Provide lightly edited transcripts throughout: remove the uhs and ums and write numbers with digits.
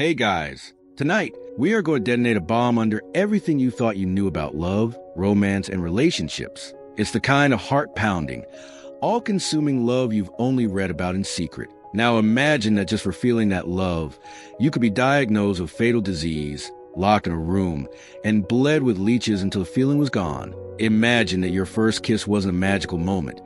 Hey guys, tonight we are going to detonate a bomb under everything you thought you knew about love, romance, and relationships. It's the kind of heart-pounding, all-consuming love you've only read about in secret. Now imagine that just for feeling that love, you could be diagnosed with fatal disease, locked in a room, and bled with leeches until the feeling was gone. Imagine that your first kiss wasn't a magical moment,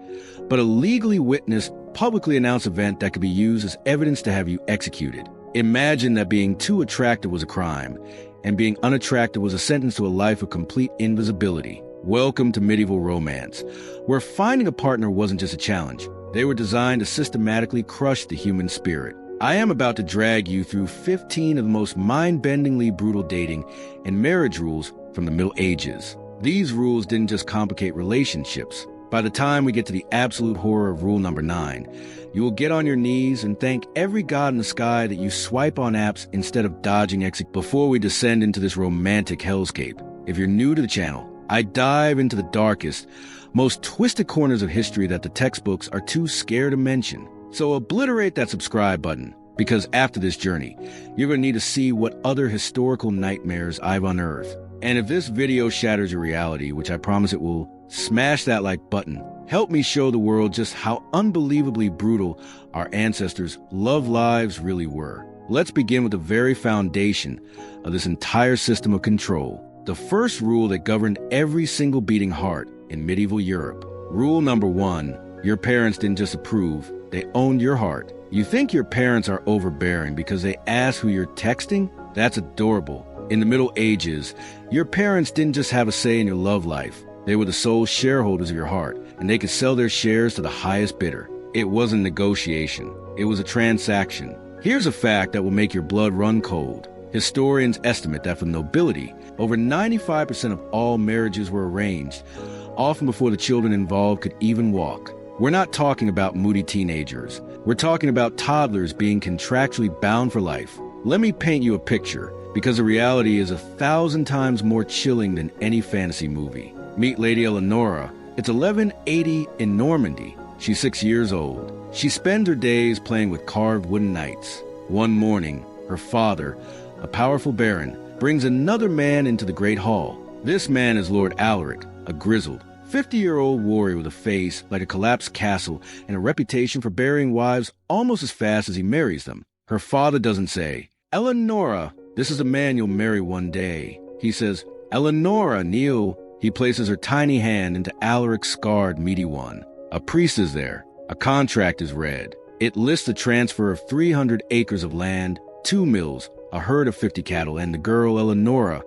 but a legally witnessed, publicly announced event that could be used as evidence to have you executed. Imagine that being too attractive was a crime, and being unattractive was a sentence to a life of complete invisibility. Welcome to medieval romance, where finding a partner wasn't just a challenge. They were designed to systematically crush the human spirit. I am about to drag you through 15 of the most mind-bendingly brutal dating and marriage rules from the Middle Ages. These rules didn't just complicate relationships. By the time we get to the absolute horror of rule number 9, you will get on your knees and thank every god in the sky that you swipe on apps instead of dodging exit before we descend into this romantic hellscape. If you're new to the channel, I dive into the darkest, most twisted corners of history that the textbooks are too scared to mention. So obliterate that subscribe button, because after this journey, you're going to need to see what other historical nightmares I've unearthed. And if this video shatters your reality, which I promise it will, smash that like button. Help me show the world just how unbelievably brutal our ancestors' love lives really were. Let's begin with the very foundation of this entire system of control. The first rule that governed every single beating heart in medieval Europe. Rule number 1, your parents didn't just approve, they owned your heart. You think your parents are overbearing because they ask who you're texting? That's adorable. In the Middle Ages, your parents didn't just have a say in your love life. They were the sole shareholders of your heart, and they could sell their shares to the highest bidder. It wasn't negotiation. It was a transaction. Here's a fact that will make your blood run cold. Historians estimate that for the nobility, over 95% of all marriages were arranged, often before the children involved could even walk. We're not talking about moody teenagers. We're talking about toddlers being contractually bound for life. Let me paint you a picture, because the reality is 1,000 times more chilling than any fantasy movie. Meet Lady Eleonora. It's 1180 in Normandy. She's 6 years old. She spends her days playing with carved wooden knights. One morning, her father, a powerful baron, brings another man into the Great Hall. This man is Lord Alaric, a grizzled, 50-year-old warrior with a face like a collapsed castle and a reputation for burying wives almost as fast as he marries them. Her father doesn't say, "Eleonora, this is a man you'll marry one day." He says, "Eleonora, kneel." He places her tiny hand into Alaric's scarred, meaty one. A priest is there. A contract is read. It lists the transfer of 300 acres of land, 2 mills, a herd of 50 cattle, and the girl, Eleonora,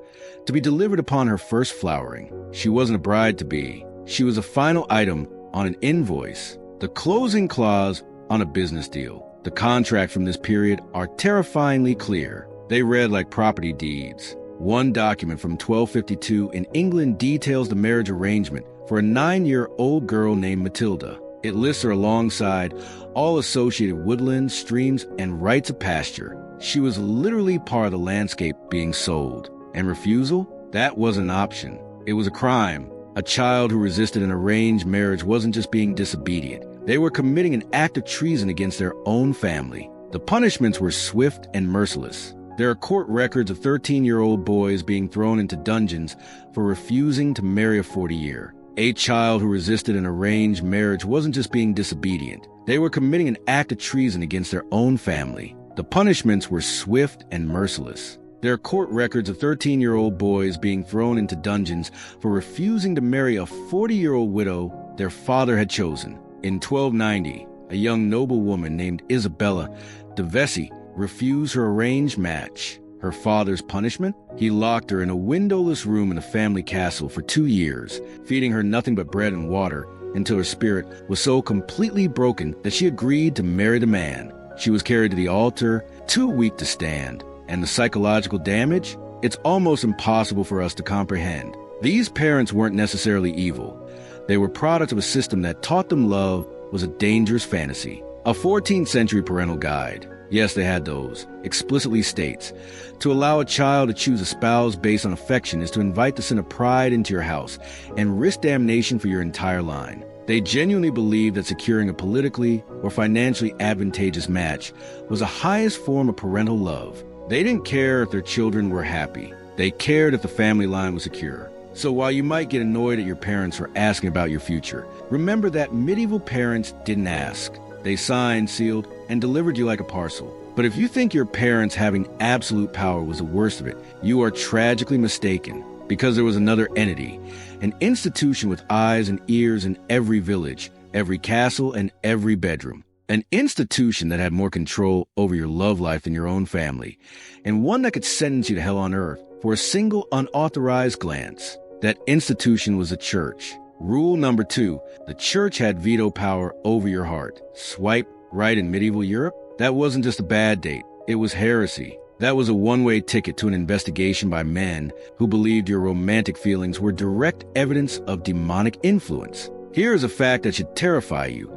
to be delivered upon her first flowering. She wasn't a bride-to-be. She was a final item on an invoice, the closing clause on a business deal. The contracts from this period are terrifyingly clear. They read like property deeds. One document from 1252 in England details the marriage arrangement for a 9-year-old girl named Matilda. It lists her alongside all associated woodlands, streams, and rights of pasture. She was literally part of the landscape being sold. And refusal? That wasn't an option. It was a crime. A child who resisted an arranged marriage wasn't just being disobedient. They were committing an act of treason against their own family. The punishments were swift and merciless. There are court records of 13-year-old boys being thrown into dungeons for refusing to marry a 40-year. A child who resisted an arranged marriage wasn't just being disobedient. They were committing an act of treason against their own family. The punishments were swift and merciless. There are court records of 13-year-old boys being thrown into dungeons for refusing to marry a 40-year-old widow their father had chosen. In 1290, a young noblewoman named Isabella de Vesey refused her arranged match. Her father's punishment? He locked her in a windowless room in the family castle for 2 years, feeding her nothing but bread and water until her spirit was so completely broken that she agreed to marry the man. She was carried to the altar, too weak to stand. And the psychological damage? It's almost impossible for us to comprehend. These parents weren't necessarily evil. They were products of a system that taught them love was a dangerous fantasy. A 14th century parental guide, yes, they had those, explicitly states, to allow a child to choose a spouse based on affection is to invite the sin of pride into your house and risk damnation for your entire line. They genuinely believed that securing a politically or financially advantageous match was the highest form of parental love. They didn't care if their children were happy. They cared if the family line was secure. So while you might get annoyed at your parents for asking about your future, remember that medieval parents didn't ask. They signed, sealed, and delivered you like a parcel. But if you think your parents having absolute power was the worst of it, you are tragically mistaken, because there was another entity, an institution with eyes and ears in every village, every castle, and every bedroom. An institution that had more control over your love life than your own family, and one that could sentence you to hell on earth for a single unauthorized glance. That institution was the church. Rule number 2, the church had veto power over your heart. Swipe right in medieval Europe? That wasn't just a bad date. It was heresy. That was a one-way ticket to an investigation by men who believed your romantic feelings were direct evidence of demonic influence. Here is a fact that should terrify you.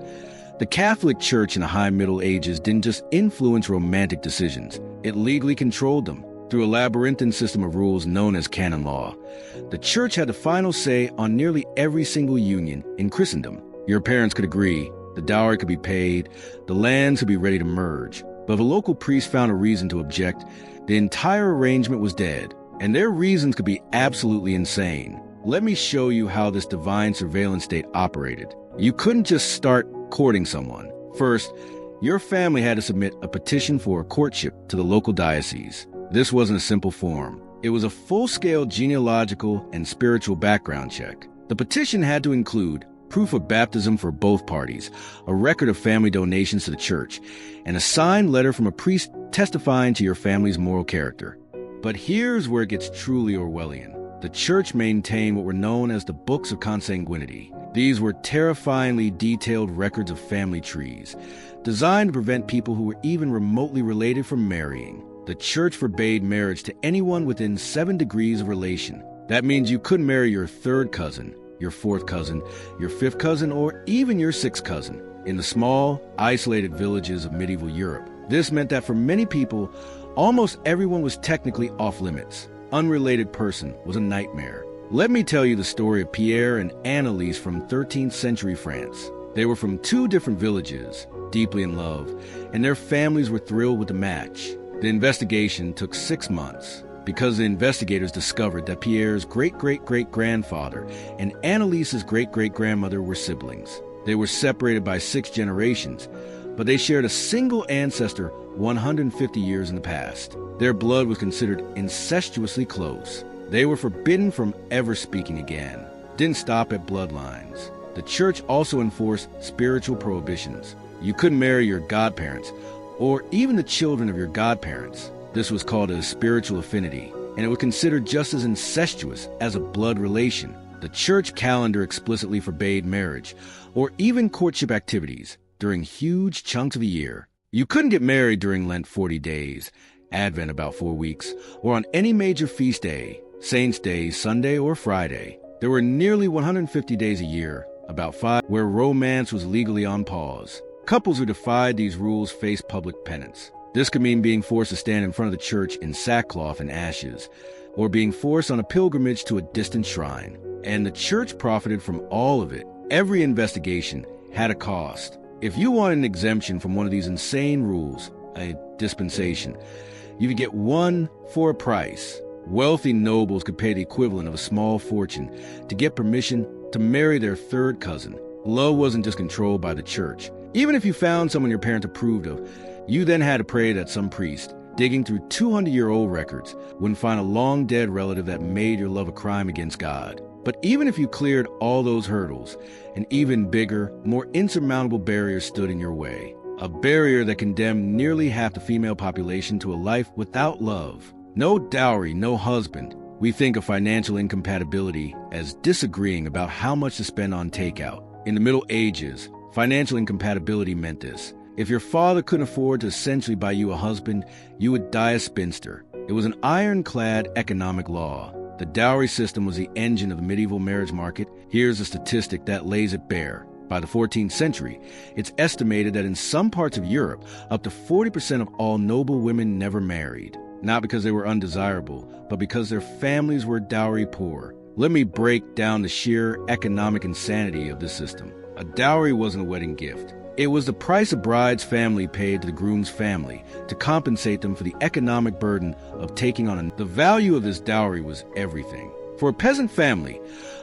The Catholic Church in the High Middle Ages didn't just influence romantic decisions. It legally controlled them through a labyrinthine system of rules known as canon law. The church had the final say on nearly every single union in Christendom. Your parents could agree, the dowry could be paid, the lands could be ready to merge. But if a local priest found a reason to object, the entire arrangement was dead, and their reasons could be absolutely insane. Let me show you how this divine surveillance state operated. You couldn't just start courting someone. First, your family had to submit a petition for a courtship to the local diocese. This wasn't a simple form. It was a full-scale genealogical and spiritual background check. The petition had to include proof of baptism for both parties, a record of family donations to the church, and a signed letter from a priest testifying to your family's moral character. But here's where it gets truly Orwellian. The church maintained what were known as the Books of Consanguinity. These were terrifyingly detailed records of family trees, designed to prevent people who were even remotely related from marrying. The church forbade marriage to anyone within 7 degrees of relation. That means you couldn't marry your 3rd cousin, your 4th cousin, your 5th cousin, or even your 6th cousin. In the small, isolated villages of medieval Europe, this meant that for many people, almost everyone was technically off limits. Unrelated person was a nightmare. Let me tell you the story of Pierre and Annelise from 13th century France. They were from 2 different villages, deeply in love, and their families were thrilled with the match. The investigation took 6 months because the investigators discovered that Pierre's great-great-great-grandfather and Annelise's great-great-grandmother were siblings. They were separated by 6 generations, but they shared a single ancestor 150 years in the past. Their blood was considered incestuously close. They were forbidden from ever speaking again. Didn't stop at bloodlines. The church also enforced spiritual prohibitions. You couldn't marry your godparents, or even the children of your godparents. This was called a spiritual affinity, and it was considered just as incestuous as a blood relation. The church calendar explicitly forbade marriage, or even courtship activities, during huge chunks of the year. You couldn't get married during Lent 40 days, Advent about 4 weeks, or on any major feast day, Saints' Day, Sunday, or Friday. There were nearly 150 days a year, about 5, where romance was legally on pause. Couples who defied these rules faced public penance. This could mean being forced to stand in front of the church in sackcloth and ashes, or being forced on a pilgrimage to a distant shrine. And the church profited from all of it. Every investigation had a cost. If you wanted an exemption from one of these insane rules, a dispensation, you could get one for a price. Wealthy nobles could pay the equivalent of a small fortune to get permission to marry their 3rd cousin. Love wasn't just controlled by the church. Even if you found someone your parents approved of, you then had to pray that some priest, digging through 200-year-old records, wouldn't find a long-dead relative that made your love a crime against God. But even if you cleared all those hurdles, an even bigger, more insurmountable barrier stood in your way. A barrier that condemned nearly half the female population to a life without love. No dowry, no husband. We think of financial incompatibility as disagreeing about how much to spend on takeout. In the Middle Ages, financial incompatibility meant this. If your father couldn't afford to essentially buy you a husband, you would die a spinster. It was an ironclad economic law. The dowry system was the engine of the medieval marriage market. Here's a statistic that lays it bare. By the 14th century, it's estimated that in some parts of Europe, up to 40% of all noble women never married. Not because they were undesirable, but because their families were dowry poor. Let me break down the sheer economic insanity of this system. A dowry wasn't a wedding gift. It was the price a bride's family paid to the groom's family to compensate them for the economic burden of taking on the value of this dowry was everything. For a peasant family,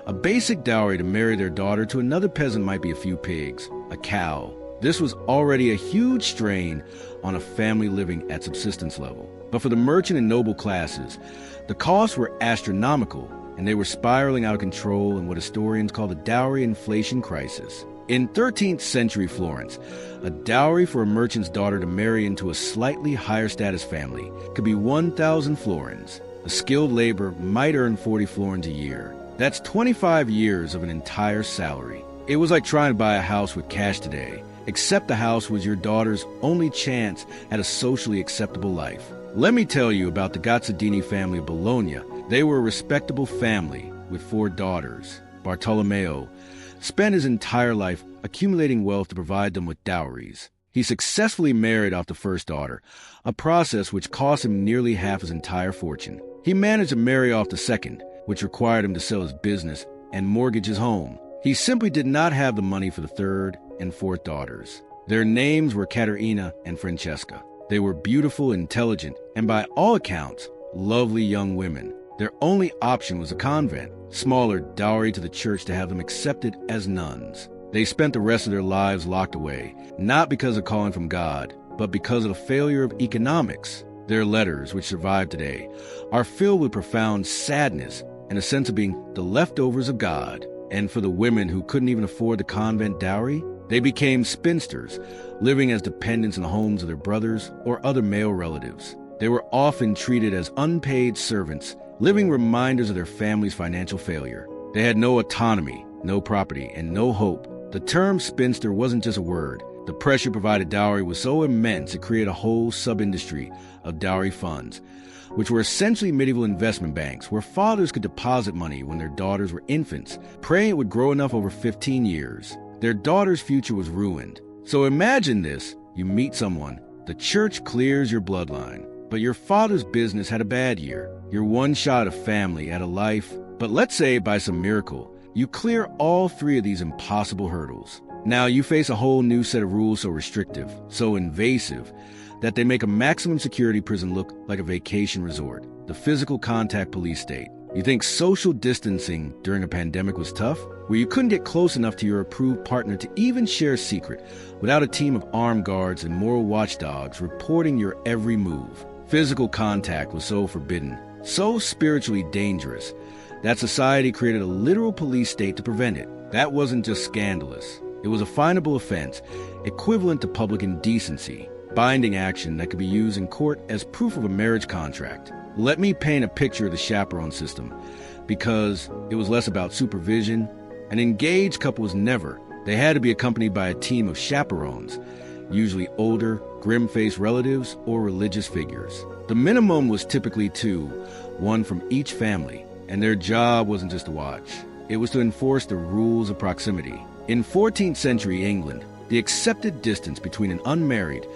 a basic dowry to marry their daughter to another peasant might be a few pigs, a cow. This was already a huge strain on a family living at subsistence level. But for the merchant and noble classes, the costs were astronomical, and they were spiraling out of control in what historians call the dowry inflation crisis. In 13th century Florence, a dowry for a merchant's daughter to marry into a slightly higher status family could be 1,000 florins. A skilled laborer might earn 40 florins a year. That's 25 years of an entire salary. It was like trying to buy a house with cash today, except the house was your daughter's only chance at a socially acceptable life. Let me tell you about the Gazzadini family of Bologna. They were a respectable family with 4 daughters. Bartolomeo spent his entire life accumulating wealth to provide them with dowries. He successfully married off the first daughter, a process which cost him nearly half his entire fortune. He managed to marry off the second, which required him to sell his business and mortgage his home. He simply did not have the money for the third and fourth daughters. Their names were Caterina and Francesca. They were beautiful, intelligent, and by all accounts, lovely young women. Their only option was a convent, smaller dowry to the church to have them accepted as nuns. They spent the rest of their lives locked away, not because of calling from God, but because of the failure of economics. Their letters, which survive today, are filled with profound sadness and a sense of being the leftovers of God. And for the women who couldn't even afford the convent dowry, they became spinsters, living as dependents in the homes of their brothers or other male relatives. They were often treated as unpaid servants, living reminders of their family's financial failure. They had no autonomy, no property, and no hope. The term spinster wasn't just a word. The pressure provided dowry was so immense it created a whole sub-industry of dowry funds, which were essentially medieval investment banks where fathers could deposit money when their daughters were infants, praying it would grow enough over 15 years. Their daughter's future was ruined. So imagine this. You meet someone, the church clears your bloodline, but your father's business had a bad year. You're one shot of family at a life, but let's say by some miracle, you clear all 3 of these impossible hurdles. Now you face a whole new set of rules so restrictive, so invasive, that they make a maximum security prison look like a vacation resort, the physical contact police state. You think social distancing during a pandemic was tough? Where you couldn't get close enough to your approved partner to even share a secret without a team of armed guards and moral watchdogs reporting your every move. Physical contact was so forbidden, so spiritually dangerous, that society created a literal police state to prevent it. That wasn't just scandalous. It was a finable offense, equivalent to public indecency, binding action that could be used in court as proof of a marriage contract. Let me paint a picture of the chaperone system, because it was less about supervision. An engaged couple was never. They had to be accompanied by a team of chaperones, usually older, grim-faced relatives or religious figures. The minimum was typically 2, one from each family, and their job wasn't just to watch. It was to enforce the rules of proximity. In 14th century England, the accepted distance between an unmarried,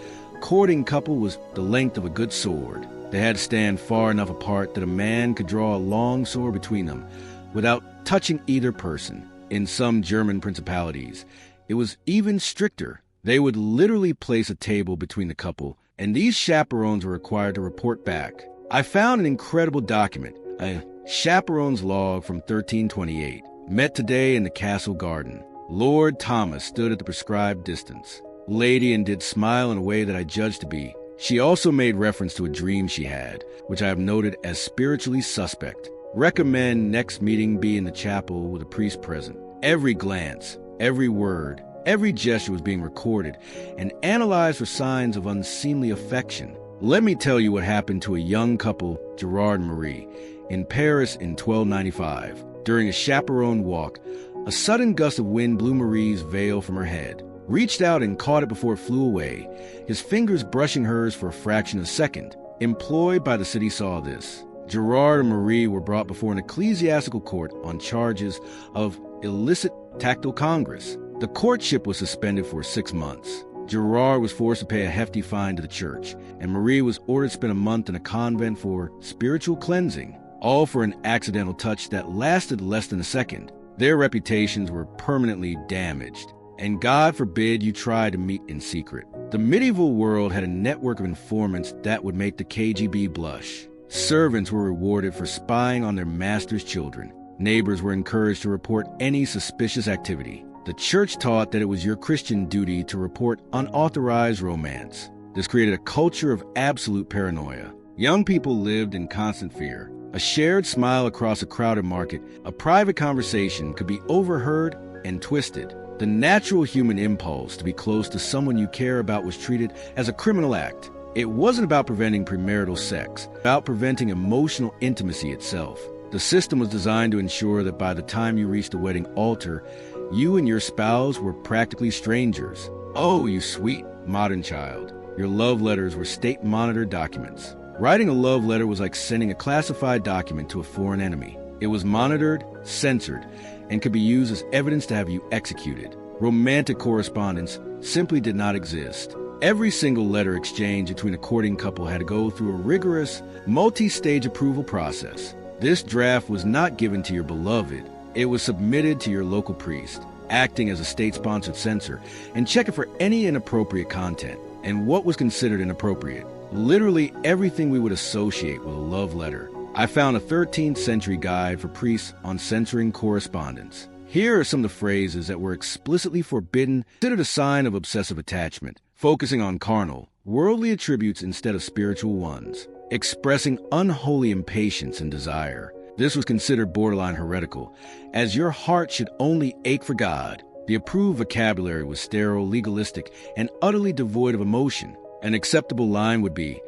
courting couple was the length of a good sword. They had to stand far enough apart that a man could draw a long sword between them without touching either person. In some German principalities, it was even stricter. They would literally place a table between the couple, and these chaperones were required to report back. I found an incredible document, a chaperone's log from 1328, met today in the castle garden. Lord Thomas stood at the prescribed distance. Lady and did smile in a way that I judged to be. She also made reference to a dream she had, which I have noted as spiritually suspect. Recommend next meeting be in the chapel with a priest present. Every glance, every word, every gesture was being recorded and analyzed for signs of unseemly affection. Let me tell you what happened to a young couple, Gerard and Marie, in Paris in 1295. During a chaperone walk, a sudden gust of wind blew Marie's veil from her head, reached out and caught it before it flew away, his fingers brushing hers for a fraction of a second. Employed by the city saw this. Gerard and Marie were brought before an ecclesiastical court on charges of illicit tactile congress. The courtship was suspended for 6 months. Gerard was forced to pay a hefty fine to the church, and Marie was ordered to spend a month in a convent for spiritual cleansing, all for an accidental touch that lasted less than a second. Their reputations were permanently damaged. And God forbid you try to meet in secret. The medieval world had a network of informants that would make the KGB blush. Servants were rewarded for spying on their master's children. Neighbors were encouraged to report any suspicious activity. The church taught that it was your Christian duty to report unauthorized romance. This created a culture of absolute paranoia. Young people lived in constant fear. A shared smile across a crowded market, a private conversation could be overheard and twisted. The natural human impulse to be close to someone you care about was treated as a criminal act. It wasn't about preventing premarital sex, about preventing emotional intimacy itself. The system was designed to ensure that by the time you reached the wedding altar, you and your spouse were practically strangers. Oh, you sweet modern child. Your love letters were state-monitored documents. Writing a love letter was like sending a classified document to a foreign enemy. It was monitored, censored, and could be used as evidence to have you executed. Romantic correspondence simply did not exist. Every single letter exchange between a courting couple had to go through a rigorous, multi-stage approval process. This draft was not given to your beloved. It was submitted to your local priest, acting as a state-sponsored censor, and checking for any inappropriate content. And what was considered inappropriate? Literally everything we would associate with a love letter. I found a 13th century guide for priests on censoring correspondence. Here are some of the phrases that were explicitly forbidden, considered a sign of obsessive attachment, focusing on carnal, worldly attributes instead of spiritual ones, expressing unholy impatience and desire. This was considered borderline heretical, as your heart should only ache for God. The approved vocabulary was sterile, legalistic, and utterly devoid of emotion. An acceptable line would be,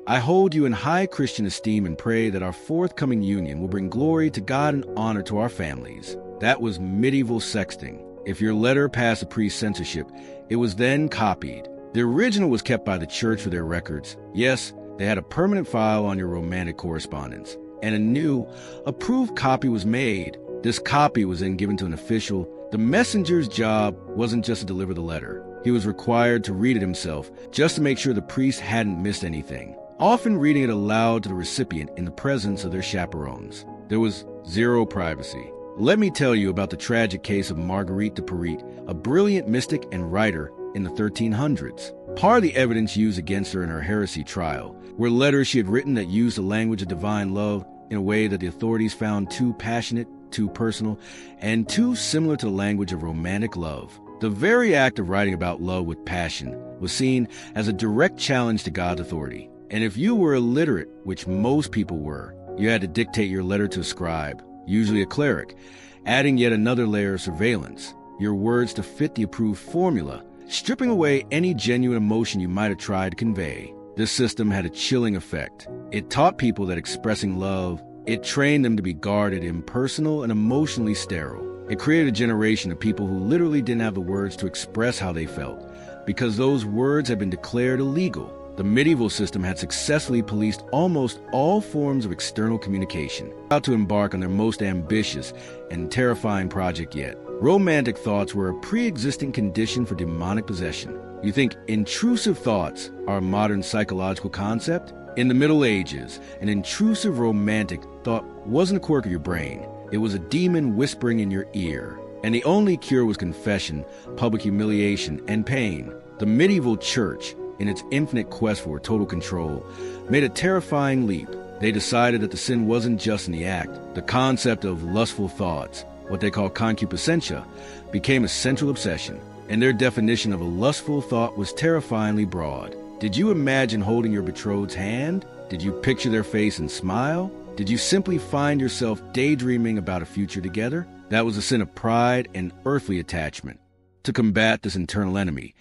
I hold you in high Christian esteem and pray that our forthcoming union will bring glory to God and honor to our families. That was medieval sexting. If your letter passed a priest's censorship, it was then copied. The original was kept by the church for their records. Yes, they had a permanent file on your romantic correspondence. And a new, approved copy was made. This copy was then given to an official. The messenger's job wasn't just to deliver the letter. He was required to read it himself, just to make sure the priest hadn't missed anything, often reading it aloud to the recipient in the presence of their chaperones. There was zero privacy. Let me tell you about the tragic case of Marguerite de Paris, a brilliant mystic and writer in the 1300s. Part of the evidence used against her in her heresy trial were letters she had written that used the language of divine love in a way that the authorities found too passionate, too personal, and too similar to the language of romantic love. The very act of writing about love with passion was seen as a direct challenge to God's authority. And if you were illiterate, which most people were, you had to dictate your letter to a scribe, usually a cleric, adding yet another layer of surveillance, your words to fit the approved formula, stripping away any genuine emotion you might have tried to convey. This system had a chilling effect. It taught people that expressing love, it trained them to be guarded, impersonal, and emotionally sterile. It created a generation of people who literally didn't have the words to express how they felt, because those words had been declared illegal. The medieval system had successfully policed almost all forms of external communication, about to embark on their most ambitious and terrifying project yet. Romantic thoughts were a pre-existing condition for demonic possession. You think intrusive thoughts are a modern psychological concept? In the Middle Ages, an intrusive romantic thought wasn't a quirk of your brain. It was a demon whispering in your ear. And the only cure was confession, public humiliation, and pain. The medieval church, in its infinite quest for total control, made a terrifying leap. They decided that the sin wasn't just in the act. The concept of lustful thoughts, what they call concupiscentia, became a central obsession. And their definition of a lustful thought was terrifyingly broad. Did you imagine holding your betrothed's hand? Did you picture their face and smile? Did you simply find yourself daydreaming about a future together? That was a sin of pride and earthly attachment. To combat this internal enemy,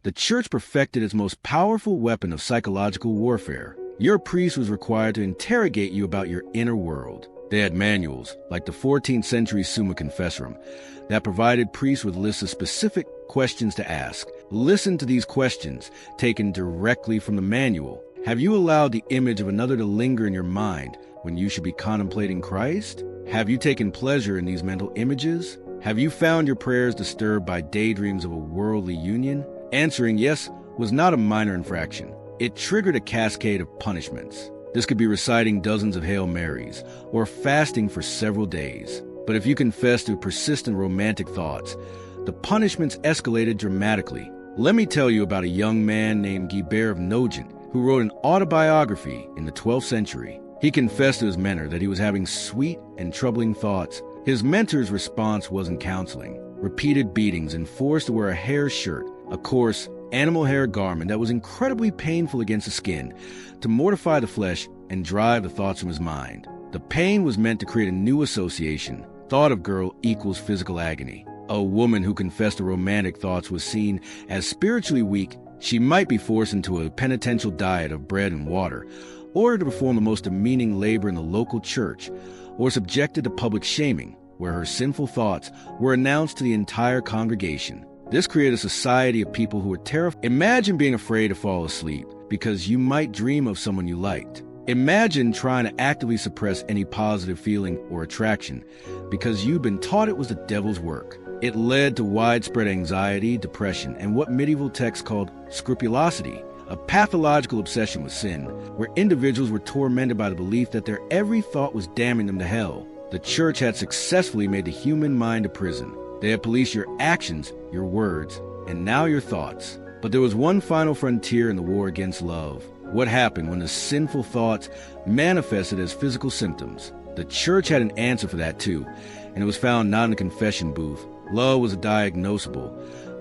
the church perfected its most powerful weapon of psychological warfare. Your priest was required to interrogate you about your inner world. They had manuals, like the 14th century Summa Confessorum, that provided priests with lists of specific questions to ask. Listen to these questions, taken directly from the manual. Have you allowed the image of another to linger in your mind when you should be contemplating Christ? Have you taken pleasure in these mental images? Have you found your prayers disturbed by daydreams of a worldly union? Answering yes was not a minor infraction. It triggered a cascade of punishments. This could be reciting dozens of Hail Marys or fasting for several days. But if you confess to persistent romantic thoughts, the punishments escalated dramatically. Let me tell you about a young man named Guibert of Nogent who wrote an autobiography in the 12th century. He confessed to his mentor that he was having sweet and troubling thoughts. His mentor's response wasn't counseling. Repeated beatings and forced to wear a hair shirt, a coarse, animal hair garment that was incredibly painful against the skin, to mortify the flesh and drive the thoughts from his mind. The pain was meant to create a new association. Thought of girl equals physical agony. A woman who confessed to romantic thoughts was seen as spiritually weak. She might be forced into a penitential diet of bread and water, or to perform the most demeaning labor in the local church, or subjected to public shaming, where her sinful thoughts were announced to the entire congregation. This created a society of people who were terrified. Imagine being afraid to fall asleep because you might dream of someone you liked. Imagine trying to actively suppress any positive feeling or attraction because you'd been taught it was the devil's work. It led to widespread anxiety, depression, and what medieval texts called scrupulosity, a pathological obsession with sin, where individuals were tormented by the belief that their every thought was damning them to hell. The church had successfully made the human mind a prison. They had policed your actions, your words, and now your thoughts. But there was one final frontier in the war against love. What happened when the sinful thoughts manifested as physical symptoms? The church had an answer for that too, and it was found not in the confession booth. Love was a diagnosable,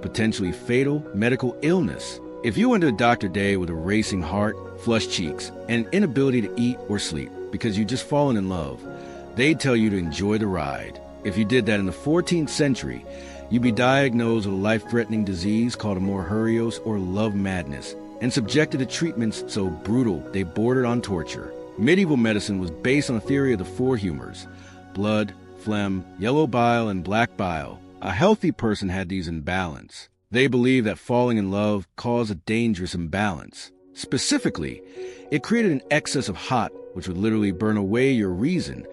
potentially fatal medical illness. If you went to a doctor today with a racing heart, flushed cheeks, and an inability to eat or sleep because you'd just fallen in love, they'd tell you to enjoy the ride. If you did that in the 14th century, you'd be diagnosed with a life-threatening disease called amor-hurios or love madness, and subjected to treatments so brutal they bordered on torture. Medieval medicine was based on a theory of the four humors: blood, phlegm, yellow bile, and black bile. A healthy person had these in balance. They believed that falling in love caused a dangerous imbalance. Specifically, it created an excess of hot, which would literally burn away your reason,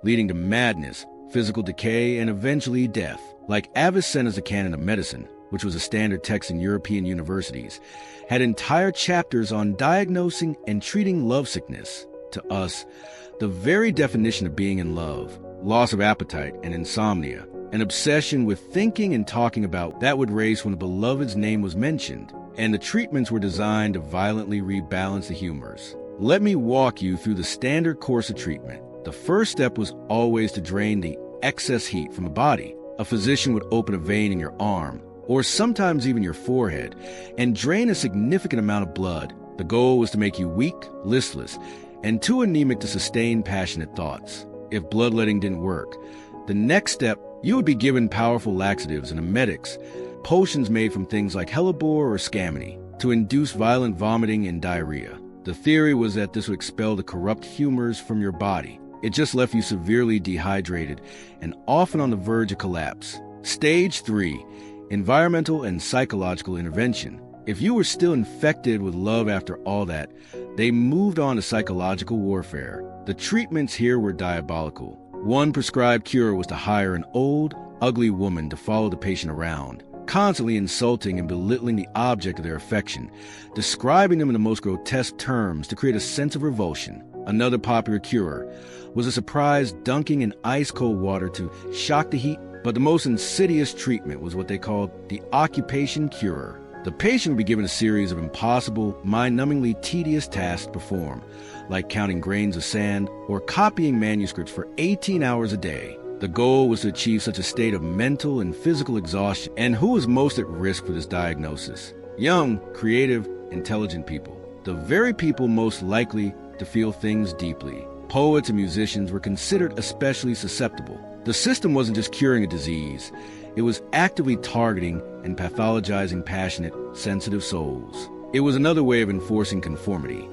leading to madness, physical decay, and eventually death. Like Avicenna's A Canon of Medicine, which was a standard text in European universities, had entire chapters on diagnosing and treating lovesickness. To us, the very definition of being in love, loss of appetite and insomnia, an obsession with thinking and talking about that would race when a beloved's name was mentioned, and the treatments were designed to violently rebalance the humors. Let me walk you through the standard course of treatment. The first step was always to drain the excess heat from the body. A physician would open a vein in your arm, or sometimes even your forehead, and drain a significant amount of blood. The goal was to make you weak, listless, and too anemic to sustain passionate thoughts. If bloodletting didn't work, the next step, you would be given powerful laxatives and emetics, potions made from things like hellebore or scammony, to induce violent vomiting and diarrhea. The theory was that this would expel the corrupt humors from your body. It just left you severely dehydrated and often on the verge of collapse. Stage 3, environmental and psychological intervention. If you were still infected with love after all that, they moved on to psychological warfare. The treatments here were diabolical. One prescribed cure was to hire an old, ugly woman to follow the patient around, constantly insulting and belittling the object of their affection, describing them in the most grotesque terms to create a sense of revulsion. Another popular cure was a surprise dunking in ice-cold water to shock the heat, but the most insidious treatment was what they called the occupation cure. The patient would be given a series of impossible, mind-numbingly tedious tasks to perform, like counting grains of sand or copying manuscripts for 18 hours a day. The goal was to achieve such a state of mental and physical exhaustion. And who was most at risk for this diagnosis? Young, creative, intelligent people. The very people most likely to feel things deeply. Poets and musicians were considered especially susceptible. The system wasn't just curing a disease. It was actively targeting and pathologizing passionate, sensitive souls. It was another way of enforcing conformity,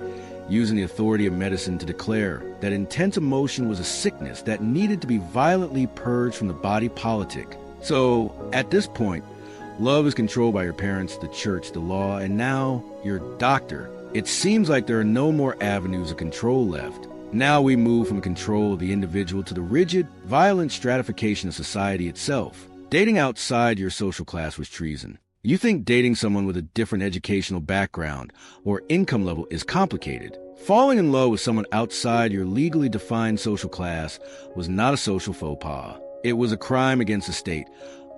using the authority of medicine to declare that intense emotion was a sickness that needed to be violently purged from the body politic. So, at this point, love is controlled by your parents, the church, the law, and now your doctor. It seems like there are no more avenues of control left. Now we move from control of the individual to the rigid, violent stratification of society itself. Dating outside your social class was treason. You think dating someone with a different educational background or income level is complicated. Falling in love with someone outside your legally defined social class was not a social faux pas. It was a crime against the state,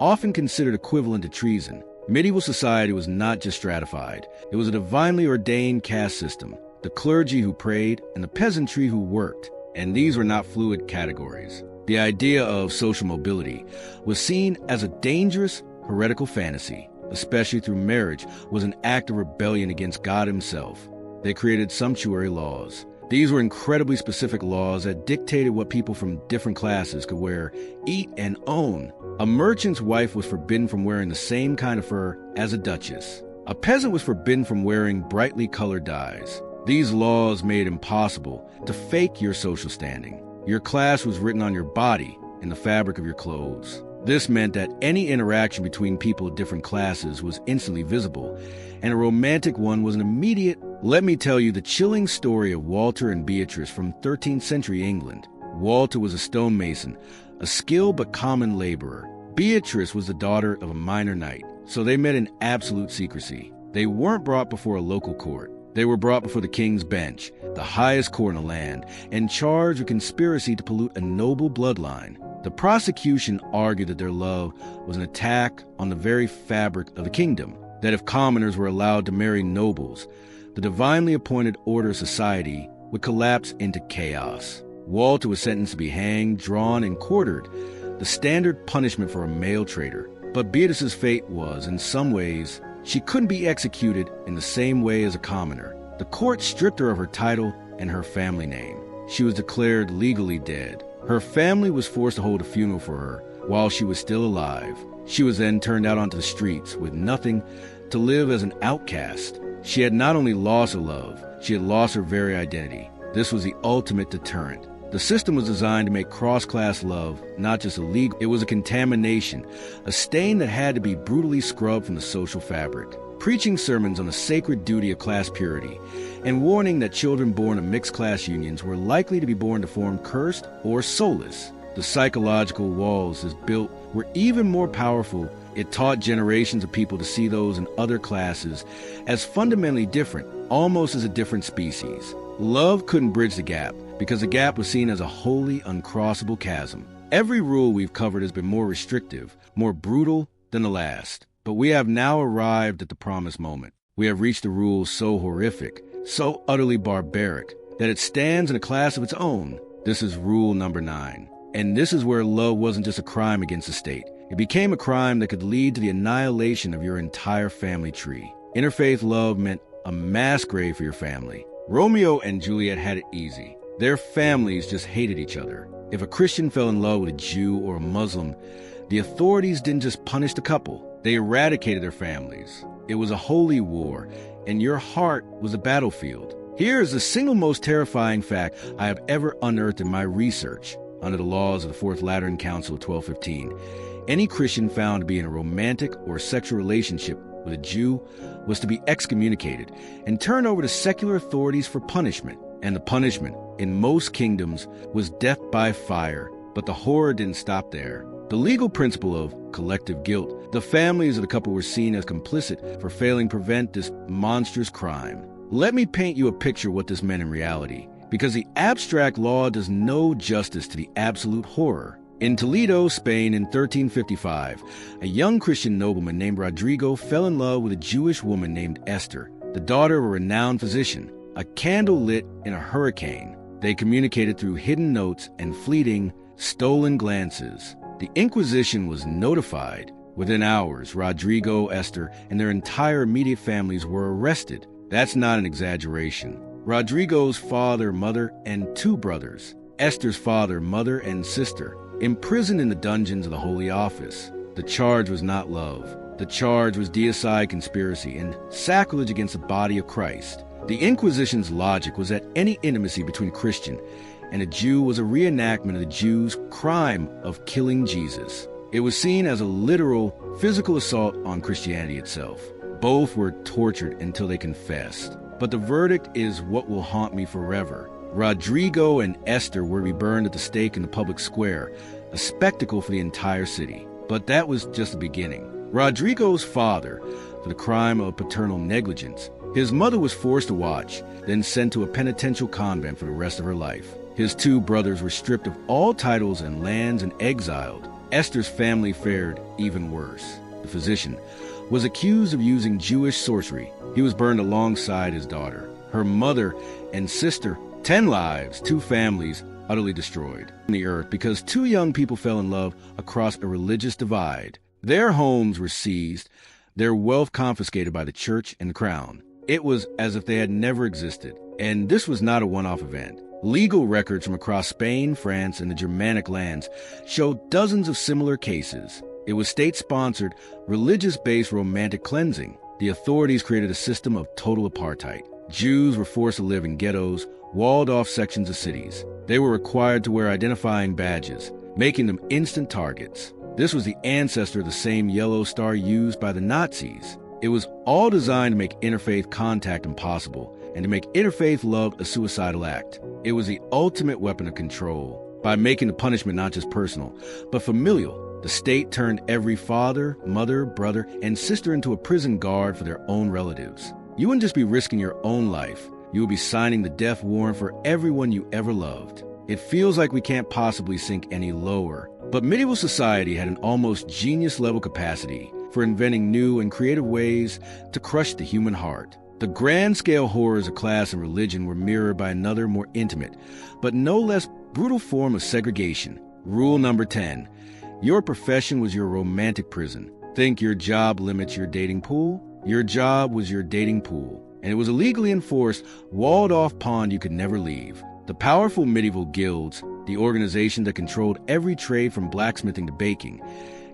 often considered equivalent to treason. Medieval society was not just stratified. It was a divinely ordained caste system, the clergy who prayed and the peasantry who worked. And these were not fluid categories. The idea of social mobility was seen as a dangerous, heretical fantasy, especially through marriage, was an act of rebellion against God himself. They created sumptuary laws. These were incredibly specific laws that dictated what people from different classes could wear, eat, and own. A merchant's wife was forbidden from wearing the same kind of fur as a duchess. A peasant was forbidden from wearing brightly colored dyes. These laws made it impossible to fake your social standing. Your class was written on your body in the fabric of your clothes. This meant that any interaction between people of different classes was instantly visible, and a romantic one was an immediate. Let me tell you the chilling story of Walter and Beatrice from 13th century England. Walter was a stonemason, a skilled but common laborer. Beatrice was the daughter of a minor knight, so they met in absolute secrecy. They weren't brought before a local court. They were brought before the king's bench, the highest court in the land, and charged with conspiracy to pollute a noble bloodline. The prosecution argued that their love was an attack on the very fabric of the kingdom, that if commoners were allowed to marry nobles, the divinely appointed order of society would collapse into chaos. Walter was sentenced to be hanged, drawn, and quartered, the standard punishment for a male traitor. But Beatrice's fate was, in some ways, she couldn't be executed in the same way as a commoner. The court stripped her of her title and her family name. She was declared legally dead. Her family was forced to hold a funeral for her while she was still alive. She was then turned out onto the streets with nothing, to live as an outcast. She had not only lost her love, she had lost her very identity. This was the ultimate deterrent. The system was designed to make cross-class love not just illegal, it was a contamination, a stain that had to be brutally scrubbed from the social fabric. Preaching sermons on the sacred duty of class purity, and warning that children born of mixed-class unions were likely to be born to form cursed or soulless. The psychological walls this built were even more powerful. It taught generations of people to see those in other classes as fundamentally different, almost as a different species. Love couldn't bridge the gap, because the gap was seen as a wholly uncrossable chasm. Every rule we've covered has been more restrictive, more brutal than the last. But we have now arrived at the promised moment. We have reached a rule so horrific, so utterly barbaric, that it stands in a class of its own. This is rule number 9. And this is where love wasn't just a crime against the state. It became a crime that could lead to the annihilation of your entire family tree. Interfaith love meant a mass grave for your family. Romeo and Juliet had it easy. Their families just hated each other. If a Christian fell in love with a Jew or a Muslim, the authorities didn't just punish the couple. They eradicated their families. It was a holy war, and your heart was a battlefield. Here is the single most terrifying fact I have ever unearthed in my research. Under the laws of the Fourth Lateran Council of 1215, any Christian found to be in a romantic or sexual relationship with a Jew was to be excommunicated and turned over to secular authorities for punishment. And the punishment, in most kingdoms, was death by fire. But the horror didn't stop there. The legal principle of collective guilt, the families of the couple were seen as complicit for failing to prevent this monstrous crime. Let me paint you a picture of what this meant in reality, because the abstract law does no justice to the absolute horror. In Toledo, Spain, in 1355, a young Christian nobleman named Rodrigo fell in love with a Jewish woman named Esther, the daughter of a renowned physician. A candle lit in a hurricane. They communicated through hidden notes and fleeting, stolen glances. The Inquisition was notified. Within hours, Rodrigo, Esther, and their entire immediate families were arrested. That's not an exaggeration. Rodrigo's father, mother, and 2 brothers, Esther's father, mother, and sister, imprisoned in the dungeons of the Holy Office. The charge was not love. The charge was deicide conspiracy and sacrilege against the body of Christ. The Inquisition's logic was that any intimacy between a Christian and a Jew was a reenactment of the Jews' crime of killing Jesus. It was seen as a literal, physical assault on Christianity itself. Both were tortured until they confessed. But the verdict is what will haunt me forever. Rodrigo and Esther were to be burned at the stake in the public square, a spectacle for the entire city. But that was just the beginning. Rodrigo's father, for the crime of paternal negligence, his mother was forced to watch, then sent to a penitential convent for the rest of her life. His 2 brothers were stripped of all titles and lands and exiled. Esther's family fared even worse. The physician was accused of using Jewish sorcery. He was burned alongside his daughter. Her mother and sister, 10 lives, 2 families utterly destroyed on the earth because 2 young people fell in love across a religious divide. Their homes were seized, their wealth confiscated by the church and the crown. It was as if they had never existed. And this was not a one-off event. Legal records from across Spain, France, and the Germanic lands show dozens of similar cases. It was state-sponsored, religious-based romantic cleansing. The authorities created a system of total apartheid. Jews were forced to live in ghettos, walled-off sections of cities. They were required to wear identifying badges, making them instant targets. This was the ancestor of the same yellow star used by the Nazis. It was all designed to make interfaith contact impossible and to make interfaith love a suicidal act. It was the ultimate weapon of control. By making the punishment not just personal, but familial, the state turned every father, mother, brother, and sister into a prison guard for their own relatives. You wouldn't just be risking your own life. You would be signing the death warrant for everyone you ever loved. It feels like we can't possibly sink any lower. But medieval society had an almost genius-level capacity for inventing new and creative ways to crush the human heart. The grand-scale horrors of class and religion were mirrored by another, more intimate, but no less brutal form of segregation. Rule number 10. Your profession was your romantic prison. Think your job limits your dating pool? Your job was your dating pool, and it was a legally enforced, walled-off pond you could never leave. The powerful medieval guilds, the organization that controlled every trade from blacksmithing to baking,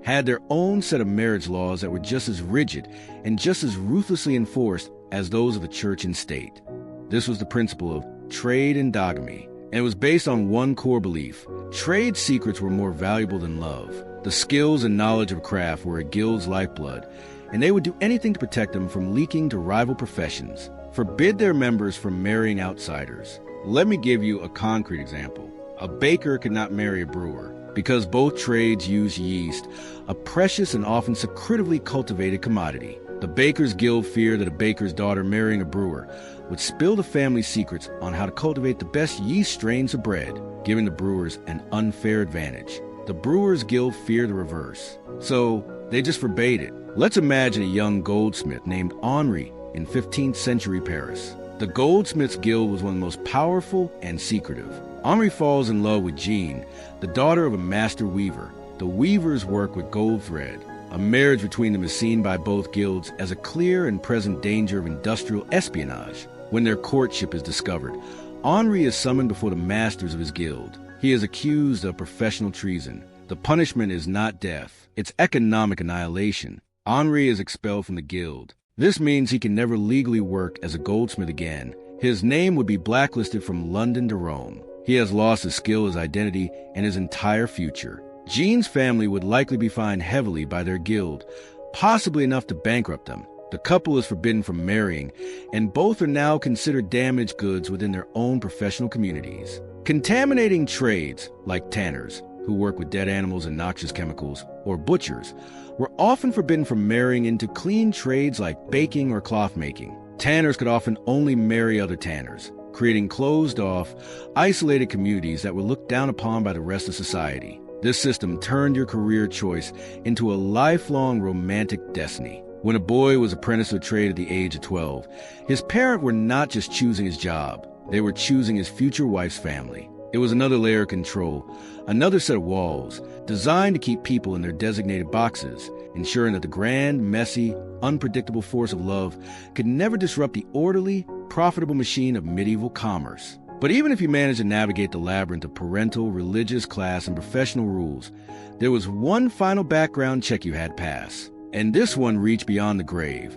had their own set of marriage laws that were just as rigid and just as ruthlessly enforced as those of the church and state. This was the principle of trade endogamy, and it was based on one core belief. Trade secrets were more valuable than love. The skills and knowledge of craft were a guild's lifeblood, and they would do anything to protect them from leaking to rival professions, forbid their members from marrying outsiders. Let me give you a concrete example. A baker could not marry a brewer because both trades use yeast, a precious and often secretively cultivated commodity. The baker's guild feared that a baker's daughter marrying a brewer would spill the family secrets on how to cultivate the best yeast strains of bread, giving the brewers an unfair advantage. The brewers' guild feared the reverse, so they just forbade it. Let's imagine a young goldsmith named Henri in 15th century Paris. The goldsmith's guild was one of the most powerful and secretive. Henri falls in love with Jean, the daughter of a master weaver. The weavers work with gold thread. A marriage between them is seen by both guilds as a clear and present danger of industrial espionage. When their courtship is discovered, Henri is summoned before the masters of his guild. He is accused of professional treason. The punishment is not death, it's economic annihilation. Henri is expelled from the guild. This means he can never legally work as a goldsmith again. His name would be blacklisted from London to Rome. He has lost his skill, his identity, and his entire future. Jean's family would likely be fined heavily by their guild, possibly enough to bankrupt them. The couple is forbidden from marrying, and both are now considered damaged goods within their own professional communities. Contaminating trades, like tanners, who work with dead animals and noxious chemicals, or butchers, were often forbidden from marrying into clean trades like baking or cloth making. Tanners could often only marry other tanners, creating closed-off, isolated communities that were looked down upon by the rest of society. This system turned your career choice into a lifelong romantic destiny. When a boy was apprenticed to a trade at the age of 12, his parents were not just choosing his job, they were choosing his future wife's family. It was another layer of control, another set of walls, designed to keep people in their designated boxes, ensuring that the grand, messy, unpredictable force of love could never disrupt the orderly, profitable machine of medieval commerce. But even if you managed to navigate the labyrinth of parental, religious, class, and professional rules, there was one final background check you had to pass. And this one reached beyond the grave,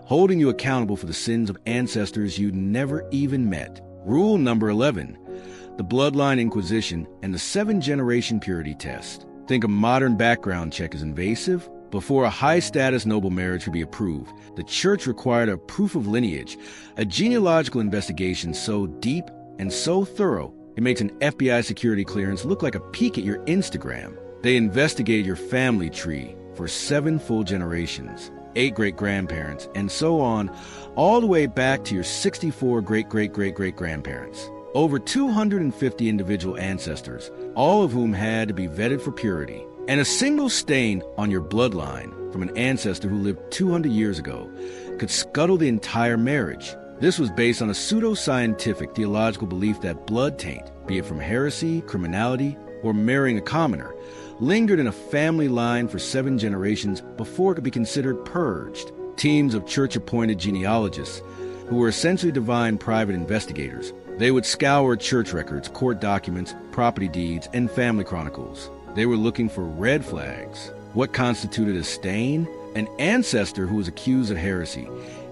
holding you accountable for the sins of ancestors you never even met. Rule number 11. The Bloodline Inquisition and the 7-generation purity test. Think a modern background check is invasive? Before a high-status noble marriage could be approved, the church required a proof of lineage, a genealogical investigation so deep and so thorough, it makes an FBI security clearance look like a peek at your Instagram. They investigated your family tree for 7 full generations, 8 great-grandparents, and so on, all the way back to your 64 great-great-great-great-grandparents. Over 250 individual ancestors, all of whom had to be vetted for purity. And a single stain on your bloodline from an ancestor who lived 200 years ago could scuttle the entire marriage. This was based on a pseudo-scientific theological belief that blood taint, be it from heresy, criminality, or marrying a commoner, lingered in a family line for 7 generations before it could be considered purged. Teams of church-appointed genealogists, who were essentially divine private investigators, they would scour church records, court documents, property deeds, and family chronicles. They were looking for red flags. What constituted a stain? An ancestor who was accused of heresy.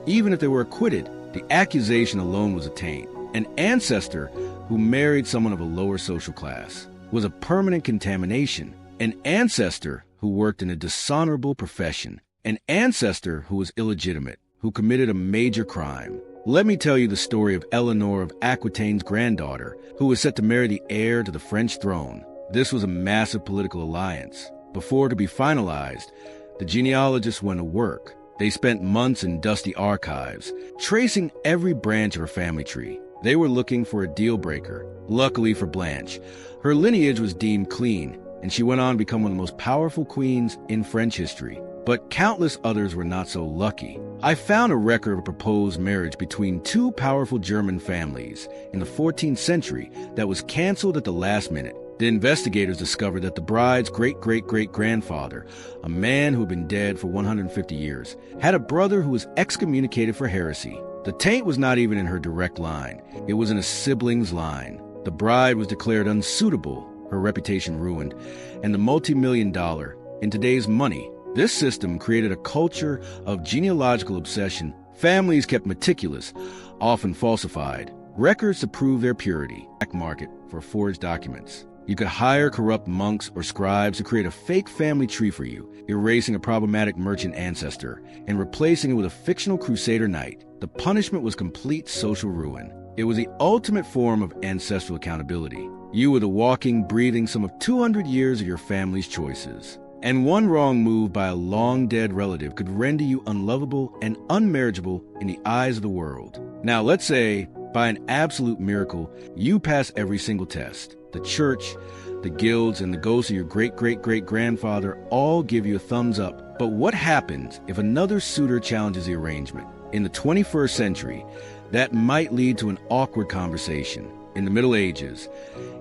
Even if they were acquitted, the accusation alone was a taint. An ancestor who married someone of a lower social class was a permanent contamination. An ancestor who worked in a dishonorable profession. An ancestor who was illegitimate, who committed a major crime. Let me tell you the story of Eleanor of Aquitaine's granddaughter, who was set to marry the heir to the French throne. This was a massive political alliance. Before it could be finalized, the genealogists went to work. They spent months in dusty archives, tracing every branch of her family tree. They were looking for a deal breaker. Luckily for Blanche, her lineage was deemed clean, and she went on to become one of the most powerful queens in French history. But countless others were not so lucky. I found a record of a proposed marriage between 2 powerful German families in the 14th century that was canceled at the last minute. The investigators discovered that the bride's great-great-great-grandfather, a man who had been dead for 150 years, had a brother who was excommunicated for heresy. The taint was not even in her direct line. It was in a sibling's line. The bride was declared unsuitable, her reputation ruined, and the multi-million-dollar, in today's money, this system created a culture of genealogical obsession. Families kept meticulous, often falsified, records to prove their purity. Black market for forged documents. You could hire corrupt monks or scribes to create a fake family tree for you, erasing a problematic merchant ancestor and replacing it with a fictional crusader knight. The punishment was complete social ruin. It was the ultimate form of ancestral accountability. You were the walking, breathing sum of 200 years of your family's choices. And one wrong move by a long-dead relative could render you unlovable and unmarriageable in the eyes of the world. Now, let's say, by an absolute miracle, you pass every single test. The church, the guilds, and the ghosts of your great-great-great-grandfather all give you a thumbs up. But what happens if another suitor challenges the arrangement? In the 21st century, that might lead to an awkward conversation. In the Middle Ages,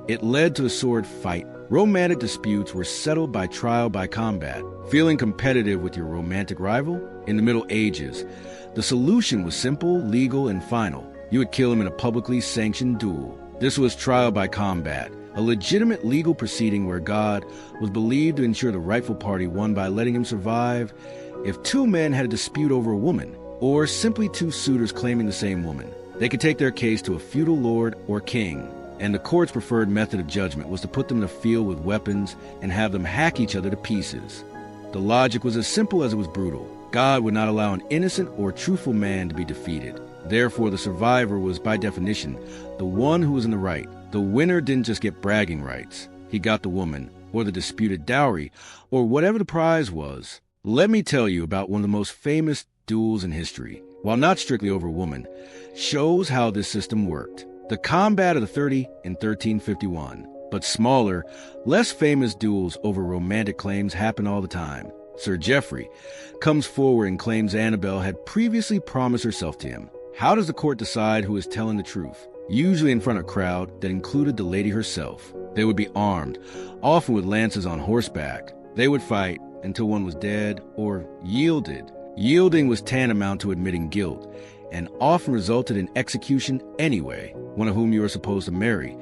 it led to a sword fight. Romantic disputes were settled by trial by combat. Feeling competitive with your romantic rival? In the Middle Ages, the solution was simple, legal, and final. You would kill him in a publicly sanctioned duel. This was trial by combat, a legitimate legal proceeding where God was believed to ensure the rightful party won by letting him survive if 2 men had a dispute over a woman, or simply 2 suitors claiming the same woman. They could take their case to a feudal lord or king, and the court's preferred method of judgment was to put them in a field with weapons and have them hack each other to pieces. The logic was as simple as it was brutal. God would not allow an innocent or truthful man to be defeated. Therefore, the survivor was, by definition, the one who was in the right. The winner didn't just get bragging rights. He got the woman, or the disputed dowry, or whatever the prize was. Let me tell you about one of the most famous duels in history. While not strictly over a woman, shows how this system worked. The combat of the 30 in 1351. But smaller, less famous duels over romantic claims happen all the time. Sir Geoffrey comes forward and claims Annabel had previously promised herself to him. How does the court decide who is telling the truth? Usually in front of a crowd that included the lady herself. They would be armed, often with lances on horseback. They would fight until one was dead or yielded. Yielding was tantamount to admitting guilt, and often resulted in execution anyway. One of whom you are supposed to marry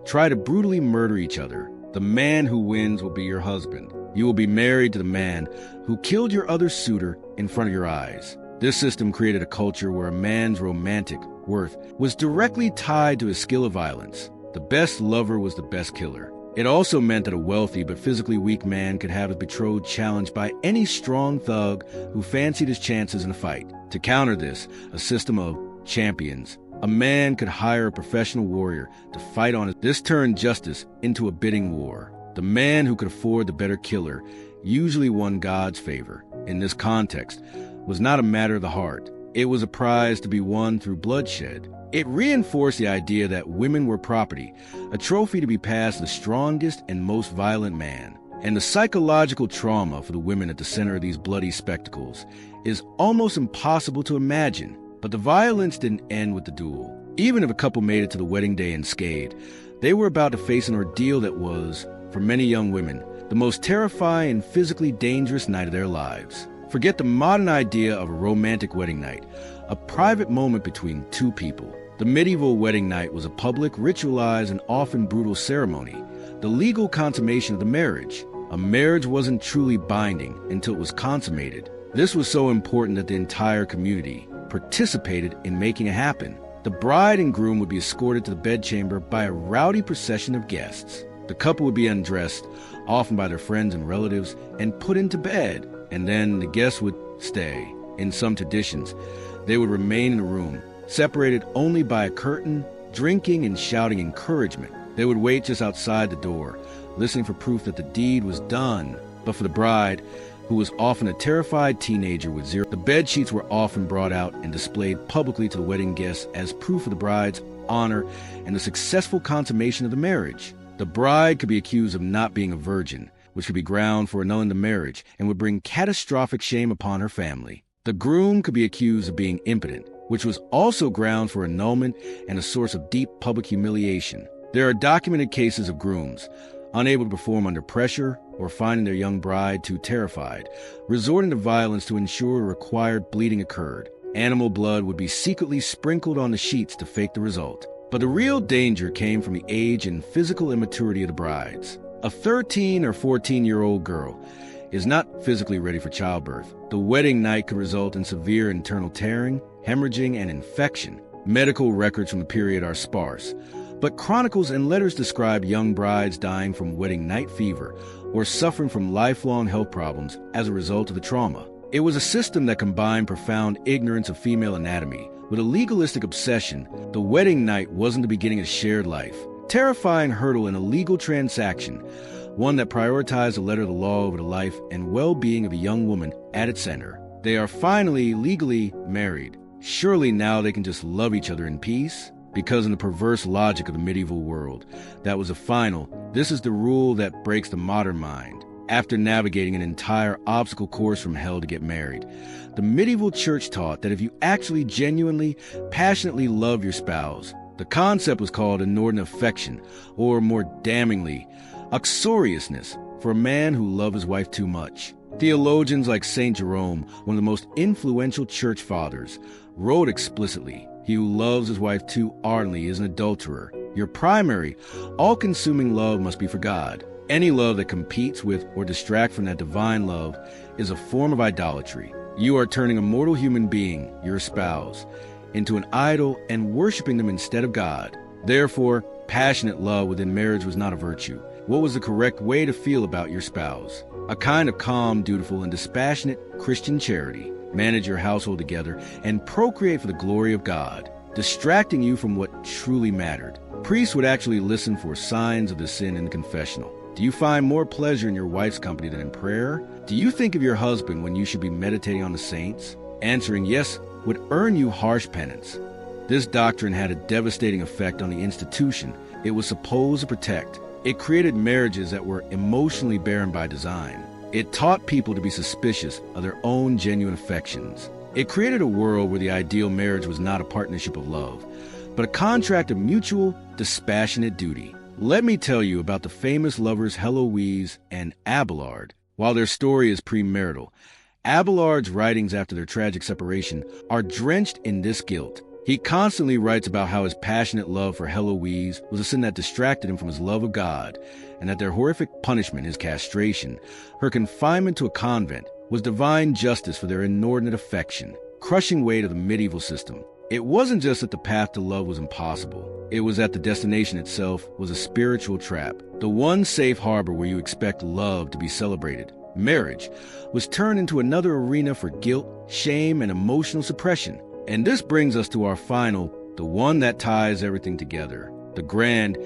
try to brutally murder each other. The man who wins will be your husband. You will be married to the man who killed your other suitor in front of your eyes. This system created a culture where a man's romantic worth was directly tied to his skill of violence. The best lover was the best killer. It also meant that a wealthy but physically weak man could have his betrothed challenged by any strong thug who fancied his chances in a fight. To counter this, a system of champions. A man could hire a professional warrior to fight on it. This turned justice into a bidding war. The man who could afford the better killer usually won God's favor. In this context, was not a matter of the heart. It was a prize to be won through bloodshed. It reinforced the idea that women were property, a trophy to be passed to the strongest and most violent man. And the psychological trauma for the women at the center of these bloody spectacles is almost impossible to imagine. But the violence didn't end with the duel. Even if a couple made it to the wedding day unscathed, they were about to face an ordeal that was, for many young women, the most terrifying and physically dangerous night of their lives. Forget the modern idea of a romantic wedding night, a private moment between two people. The medieval wedding night was a public, ritualized, and often brutal ceremony, the legal consummation of the marriage. A marriage wasn't truly binding until it was consummated. This was so important that the entire community participated in making it happen. The bride and groom would be escorted to the bedchamber by a rowdy procession of guests. The couple would be undressed, often by their friends and relatives, and put into bed. And then the guests would stay. In some traditions, they would remain in the room, separated only by a curtain, drinking and shouting encouragement. They would wait just outside the door, listening for proof that the deed was done. But for the bride, who was often a terrified teenager with zero, the bed sheets were often brought out and displayed publicly to the wedding guests as proof of the bride's honor and the successful consummation of the marriage. The bride could be accused of not being a virgin, which could be ground for annulling the marriage and would bring catastrophic shame upon her family. The groom could be accused of being impotent, which was also ground for annulment and a source of deep public humiliation. There are documented cases of grooms, unable to perform under pressure or finding their young bride too terrified, resorting to violence to ensure the required bleeding occurred. Animal blood would be secretly sprinkled on the sheets to fake the result. But the real danger came from the age and physical immaturity of the brides. A 13 or 14-year-old girl is not physically ready for childbirth. The wedding night could result in severe internal tearing, hemorrhaging, and infection. Medical records from the period are sparse, but chronicles and letters describe young brides dying from wedding night fever or suffering from lifelong health problems as a result of the trauma. It was a system that combined profound ignorance of female anatomy with a legalistic obsession. The wedding night wasn't the beginning of shared life. Terrifying hurdle in a legal transaction, one that prioritized the letter of the law over the life and well-being of a young woman at its center. They are finally legally married. Surely now they can just love each other in peace? Because in the perverse logic of the medieval world, that was a final. This is the rule that breaks the modern mind. After navigating an entire obstacle course from hell to get married, the medieval church taught that if you actually genuinely, passionately love your spouse, the concept was called inordinate affection, or more damningly, uxoriousness, for a man who loved his wife too much. Theologians like St. Jerome, one of the most influential church fathers, wrote explicitly, "He who loves his wife too ardently is an adulterer." Your primary, all-consuming love must be for God. Any love that competes with or distracts from that divine love is a form of idolatry. You are turning a mortal human being, your spouse, into an idol and worshiping them instead of God. Therefore, passionate love within marriage was not a virtue. What was the correct way to feel about your spouse? A kind of calm, dutiful, and dispassionate Christian charity. Manage your household together and procreate for the glory of God, distracting you from what truly mattered. Priests would actually listen for signs of the sin in the confessional. Do you find more pleasure in your wife's company than in prayer? Do you think of your husband when you should be meditating on the saints? Answering yes would earn you harsh penance. This doctrine had a devastating effect on the institution it was supposed to protect. It created marriages that were emotionally barren by design. It taught people to be suspicious of their own genuine affections. It created a world where the ideal marriage was not a partnership of love, but a contract of mutual, dispassionate duty. Let me tell you about the famous lovers Heloise and Abelard. While their story is premarital, Abelard's writings after their tragic separation are drenched in this guilt. He constantly writes about how his passionate love for Heloise was a sin that distracted him from his love of God, and that their horrific punishment, his castration, her confinement to a convent, was divine justice for their inordinate affection, crushing weight of the medieval system. It wasn't just that the path to love was impossible. It was that the destination itself was a spiritual trap, the one safe harbor where you expect love to be celebrated. Marriage was turned into another arena for guilt, shame, and emotional suppression. And this brings us to our final, the one that ties everything together, the grand,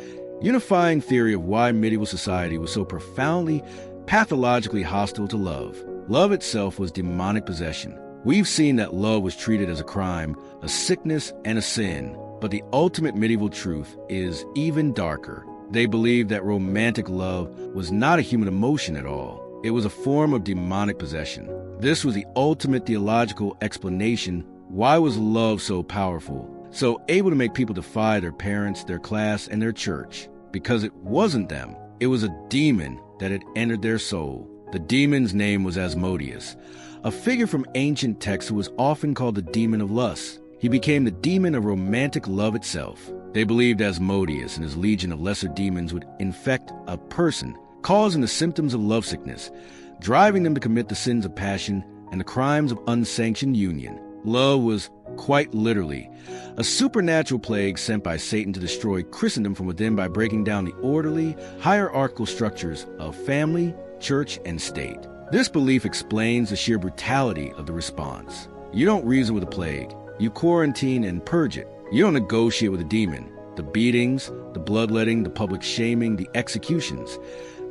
unifying theory of why medieval society was so profoundly, pathologically hostile to love. Love itself was demonic possession. We've seen that love was treated as a crime, a sickness, and a sin. But the ultimate medieval truth is even darker. They believed that romantic love was not a human emotion at all. It was a form of demonic possession. This was the ultimate theological explanation. Why was love so powerful, so able to make people defy their parents, their class, and their church? Because it wasn't them. It was a demon that had entered their soul. The demon's name was Asmodeus, a figure from ancient texts who was often called the demon of lust. He became the demon of romantic love itself. They believed Asmodeus and his legion of lesser demons would infect a person, causing the symptoms of lovesickness, driving them to commit the sins of passion and the crimes of unsanctioned union. Love was, quite literally, a supernatural plague sent by Satan to destroy Christendom from within by breaking down the orderly, hierarchical structures of family, church, and state. This belief explains the sheer brutality of the response. You don't reason with a plague. You quarantine and purge it. You don't negotiate with a demon. The beatings, the bloodletting, the public shaming, the executions.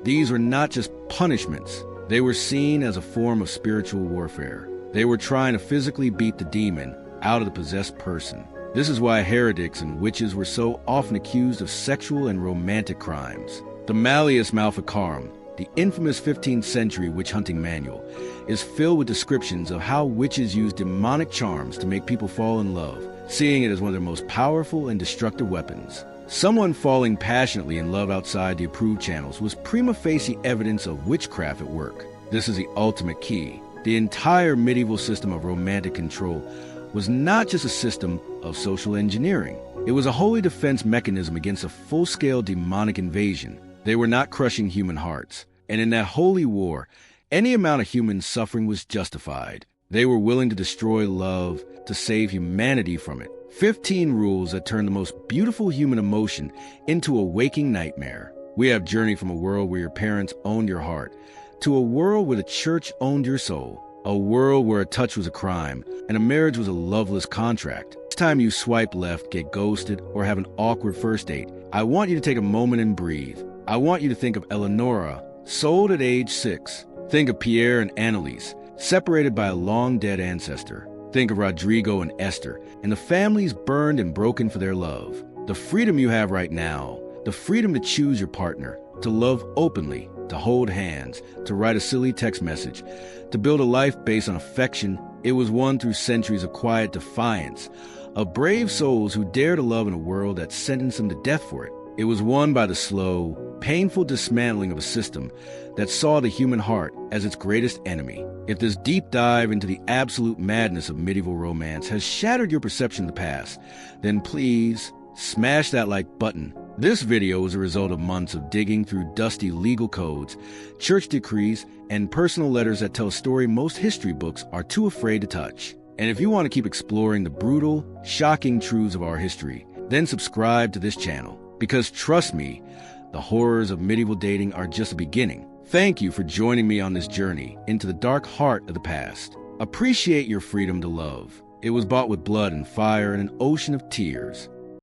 These were not just punishments. They were seen as a form of spiritual warfare. They were trying to physically beat the demon out of the possessed person. This is why heretics and witches were so often accused of sexual and romantic crimes. The Malleus Maleficarum, the infamous 15th century witch hunting manual, is filled with descriptions of how witches use demonic charms to make people fall in love, seeing it as one of their most powerful and destructive weapons. Someone falling passionately in love outside the approved channels was prima facie evidence of witchcraft at work. This is the ultimate key. The entire medieval system of romantic control was not just a system of social engineering. It was a holy defense mechanism against a full-scale demonic invasion. They were not crushing human hearts. And in that holy war, any amount of human suffering was justified. They were willing to destroy love to save humanity from it. 15 rules that turn the most beautiful human emotion into a waking nightmare. We have journeyed from a world where your parents owned your heart to a world where the church owned your soul. A world where a touch was a crime and a marriage was a loveless contract. Next time you swipe left, get ghosted, or have an awkward first date, I want you to take a moment and breathe. I want you to think of Eleonora, sold at age 6. Think of Pierre and Annalise, separated by a long-dead ancestor. Think of Rodrigo and Esther, and the families burned and broken for their love. The freedom you have right now, the freedom to choose your partner, to love openly, to hold hands, to write a silly text message, to build a life based on affection, it was won through centuries of quiet defiance, of brave souls who dare to love in a world that sentenced them to death for it. It was won by the slow, painful dismantling of a system that saw the human heart as its greatest enemy. If this deep dive into the absolute madness of medieval romance has shattered your perception of the past, then please smash that like button. This video is a result of months of digging through dusty legal codes, church decrees, and personal letters that tell a story most history books are too afraid to touch. And if you want to keep exploring the brutal, shocking truths of our history, then subscribe to this channel. Because trust me, the horrors of medieval dating are just the beginning. Thank you for joining me on this journey into the dark heart of the past. Appreciate your freedom to love. It was bought with blood and fire and an ocean of tears.